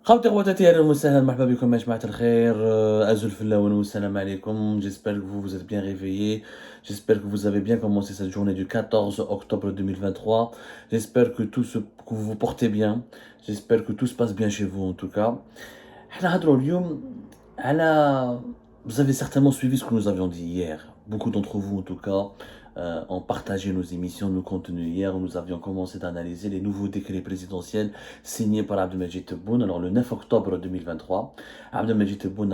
خوتي خواتاتي اهلا وسهلا مرحبا بكم يا جماعة الخير ازول في اللون والسلام عليكم. J'espère que vous vous êtes bien réveillés. J'espère que vous avez bien commencé cette journée du 14 octobre 2023. J'espère que vous vous portez bien. J'espère que tout se passe bien chez vous en tout cas. حنا نهضروا اليوم على Vous avez certainement suivi ce que nous avions dit hier. Beaucoup d'entre vous, en tout cas, ont partagé nos émissions, nos contenus hier, où nous avions commencé d'analyser les nouveaux décrets présidentiels signés par Abdelmajid Tebboune. Alors, le 9 octobre 2023, Abdelmajid Tebboune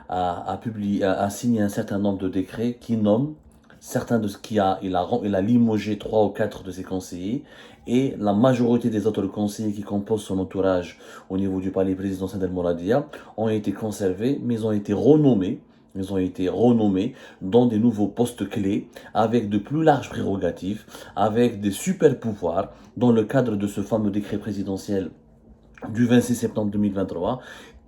a signé un certain nombre de décrets qui nomment certains de ce qu'il a. Il a limogé 3 ou 4 de ses conseillers et la majorité des autres conseillers qui composent son entourage au niveau du palais présidentiel d'El Mouradia ont été conservés, mais ont été renommés. Ils ont été renommés dans des nouveaux postes clés, avec de plus larges prérogatives, avec des super pouvoirs, dans le cadre de ce fameux décret présidentiel du 26 septembre 2023.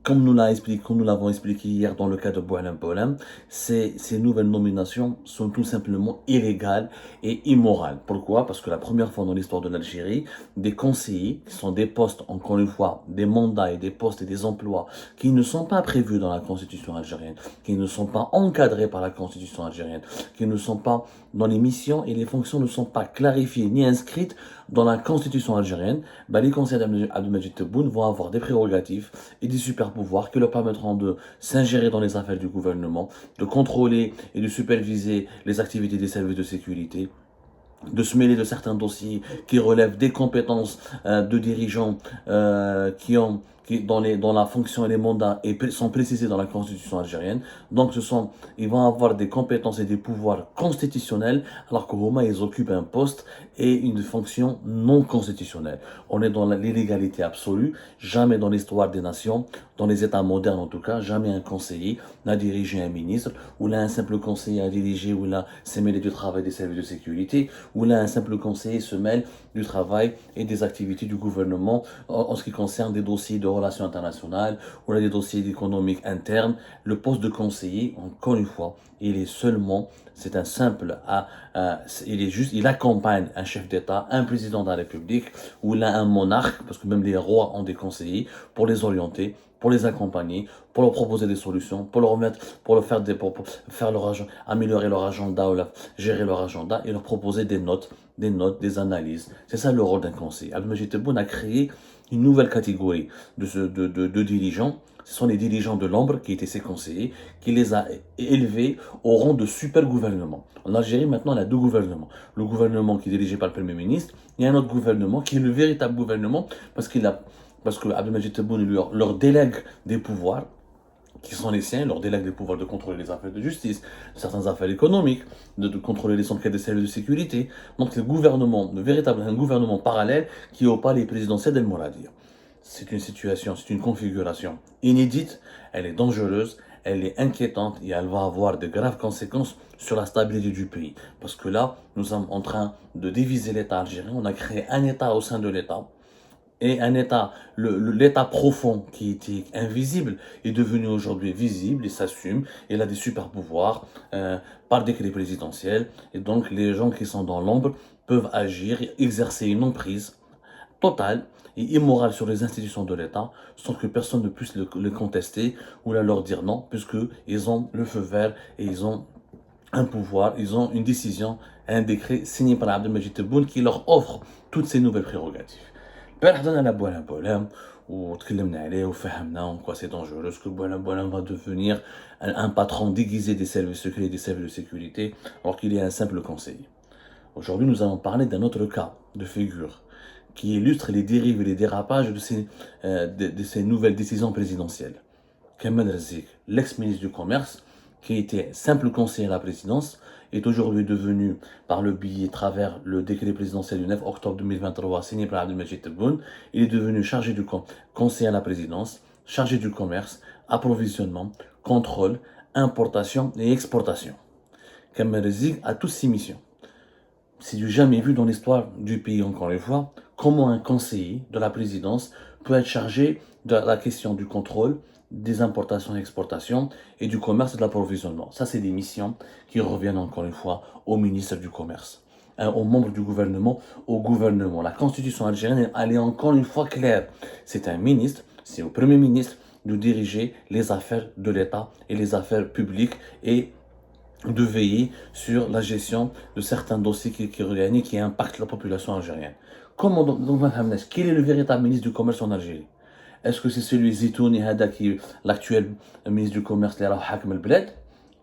Comme nous l'avons expliqué hier dans le cas de Boualem Polem, ces nouvelles nominations sont tout simplement illégales et immorales. Pourquoi? Parce que la première fois dans l'histoire de l'Algérie, des conseillers, qui sont des postes, encore une fois, des mandats et des postes et des emplois qui ne sont pas prévus dans la constitution algérienne, qui ne sont pas encadrés par la constitution algérienne, qui ne sont pas dans les missions et les fonctions ne sont pas clarifiées ni inscrites dans la constitution algérienne, les conseillers d'Abdelmajid Tebboune vont avoir des prérogatives et des super pouvoirs qui leur permettront de s'ingérer dans les affaires du gouvernement, de contrôler et de superviser les activités des services de sécurité, de se mêler de certains dossiers qui relèvent des compétences de dirigeants qui dans la fonction et les mandats sont précisés dans la constitution algérienne. Donc ils vont avoir des compétences et des pouvoirs constitutionnels, alors qu'au moment ils occupent un poste et une fonction non constitutionnelle. On est dans l'illégalité absolue. Jamais dans l'histoire des nations, dans les États modernes en tout cas, jamais un conseiller n'a dirigé un ministre, ou là un simple conseiller a dirigé, ou là s'est mêlé du travail des services de sécurité, où là un simple conseiller se mêle du travail et des activités du gouvernement en ce qui concerne des dossiers de relations internationales ou là des dossiers économiques internes. Le poste de conseiller, encore une fois, c'est un simple, il accompagne un chef d'État, un président de la République ou là un monarque, parce que même les rois ont des conseillers pour les orienter, pour les accompagner, pour leur proposer des solutions, pour faire leur agenda, améliorer leur agenda ou gérer leur agenda et leur proposer des analyses. C'est ça le rôle d'un conseiller. Abdelmajid Tebboune a créé une nouvelle catégorie de dirigeants. Ce sont les dirigeants de l'ombre qui étaient ses conseillers, qui les a élevés au rang de super gouvernement. En Algérie, maintenant, on a deux gouvernements. Le gouvernement qui est dirigé par le Premier ministre et un autre gouvernement qui est le véritable gouvernement parce que Abdelmajid Tebboune leur délègue des pouvoirs qui sont les siens, leur délègue des pouvoirs de contrôler les affaires de justice, certaines affaires économiques, de contrôler les enquêtes des services de sécurité. Donc un gouvernement parallèle qui est au palais présidentiel d'El Mouradia. C'est une configuration inédite, elle est dangereuse, elle est inquiétante et elle va avoir de graves conséquences sur la stabilité du pays. Parce que là, nous sommes en train de diviser l'État algérien, on a créé un État au sein de l'État, et un État, l'État profond qui était invisible est devenu aujourd'hui visible et s'assume. Il a des super pouvoirs par décret présidentiel. Et donc les gens qui sont dans l'ombre peuvent agir, exercer une emprise totale et immorale sur les institutions de l'État sans que personne ne puisse le contester ou leur dire non, puisqu'ils ont le feu vert et ils ont un pouvoir, ils ont une décision, un décret signé par Abdelmajid Tebboune qui leur offre toutes ces nouvelles prérogatives. البارح هضرنا على بوالان بولام وتكلمنا عليه وفهمنا en quoi c'est dangereux, que Boualem Boualem va devenir un patron déguisé des services secrets et des services de sécurité alors qu'il est un simple conseiller. Aujourd'hui, nous allons parler d'un autre cas de figure qui illustre les dérives et les dérapages de ces nouvelles décisions présidentielles. Kamel Rizk, l'ex-ministre du Commerce, qui était simple conseiller à la présidence, est aujourd'hui devenu, par le biais, travers le décret présidentiel du 9 octobre 2023 signé par Abdelmajid Tebboune, il est devenu chargé du conseiller à la présidence, chargé du commerce, approvisionnement, contrôle, importation et exportation. Kamel Rizk a toutes ces missions. C'est du jamais vu dans l'histoire du pays, encore une fois, comment un conseiller de la présidence peut être chargé de la question du contrôle, des importations et exportations et du commerce et de l'approvisionnement. Ça, c'est des missions qui reviennent encore une fois au ministre du Commerce, aux membres du gouvernement, au gouvernement. La constitution algérienne, elle est encore une fois claire. C'est un ministre, c'est au Premier ministre de diriger les affaires de l'État et les affaires publiques et de veiller sur la gestion de certains dossiers qui impactent la population algérienne. Comment donc, quel est le véritable ministre du Commerce en Algérie? Est-ce que c'est celui Zitouni Hada qui est l'actuel ministre du Commerce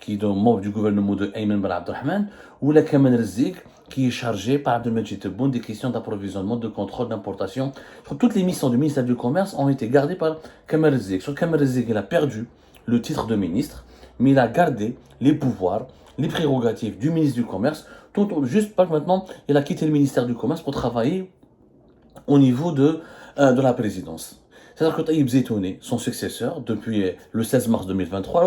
qui est membre du gouvernement de Ayman Ben Abdelrahman, ou la Kamal Rizzik qui est chargé par Abdelmajid Tebboune des questions d'approvisionnement, de contrôle, d'importation. Toutes les missions du ministère du Commerce ont été gardées par Kamal Rizzik. Sur Kamal Rizzik, il a perdu le titre de ministre, mais il a gardé les pouvoirs, les prérogatives du ministre du Commerce, juste parce que maintenant, il a quitté le ministère du Commerce pour travailler au niveau de la présidence. C'est-à-dire que Taïb Zetouni, son successeur, depuis le 16 mars 2023,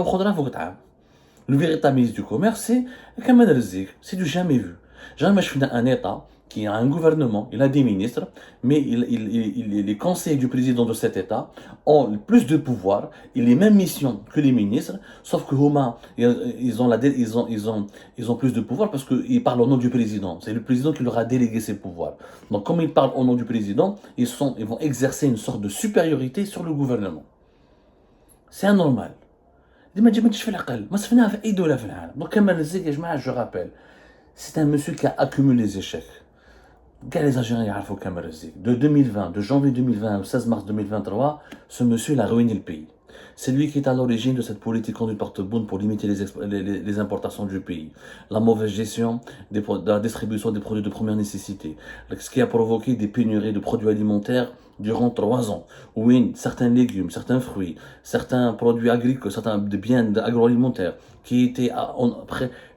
le véritable ministre du Commerce, c'est Kamal Rizzik. C'est du jamais vu. Jamais je suis dans un État qui a un gouvernement, il a des ministres, mais les conseillers du président de cet État ont plus de pouvoir et les mêmes missions que les ministres, sauf que Homa, ils ont plus de pouvoir parce qu'ils parlent au nom du président. C'est le président qui leur a délégué ses pouvoirs. Donc comme ils parlent au nom du président, ils vont exercer une sorte de supériorité sur le gouvernement. C'est anormal. ديما تجي ما تجيش في العقل ما شفناها في اي دوله في العالم. Donc Kamal Rizzik, يا جماعه, je rappelle, c'est un monsieur qui a accumulé les échecs. Les Algériens يعرفوا Kamal Rizzik. De 2020, de janvier 2020 au 16 mars 2023, ce monsieur il a ruiné le pays. C'est lui qui est à l'origine de cette politique conduite par Tebboune pour limiter les importations du pays. La mauvaise gestion de la distribution des produits de première nécessité. Ce qui a provoqué des pénuries de produits alimentaires durant 3 ans. Oui, certains légumes, certains fruits, certains produits agricoles, certains biens agroalimentaires qui étaient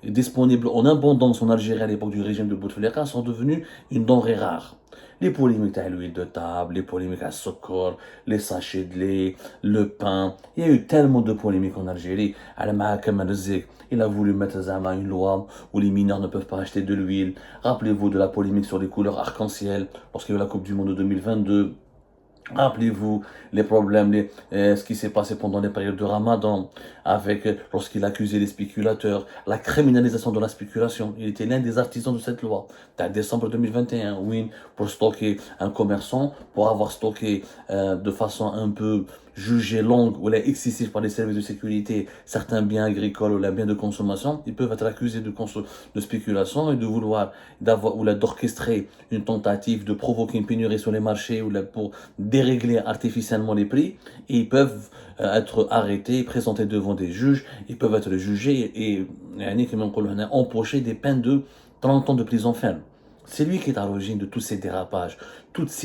disponibles en abondance en Algérie à l'époque du régime de Bouteflika sont devenus une denrée rare. Les polémiques à l'huile de table, les polémiques à sokor, les sachets de lait, le pain. Il y a eu tellement de polémiques en Algérie. Il a voulu mettre une loi où les mineurs ne peuvent pas acheter de l'huile. Rappelez-vous de la polémique sur les couleurs arc-en-ciel lorsqu'il y a eu la Coupe du Monde de 2022. Rappelez-vous les problèmes, ce qui s'est passé pendant les périodes de Ramadan, lorsqu'il accusait les spéculateurs, la criminalisation de la spéculation. Il était l'un des artisans de cette loi. En décembre 2021, oui, pour stocker un commerçant, pour avoir stocké de façon un peu jugée longue ou excessive par les services de sécurité certains biens agricoles ou les biens de consommation, ils peuvent être accusés de spéculation et de vouloir d'orchestrer une tentative de provoquer une pénurie sur les marchés pour dérégler artificiellement les prix, et ils peuvent être arrêtés, présentés devant des juges, ils peuvent être jugés et empocher des peines de 30 ans de prison ferme. C'est lui qui est à l'origine de tous ces dérapages, toutes ces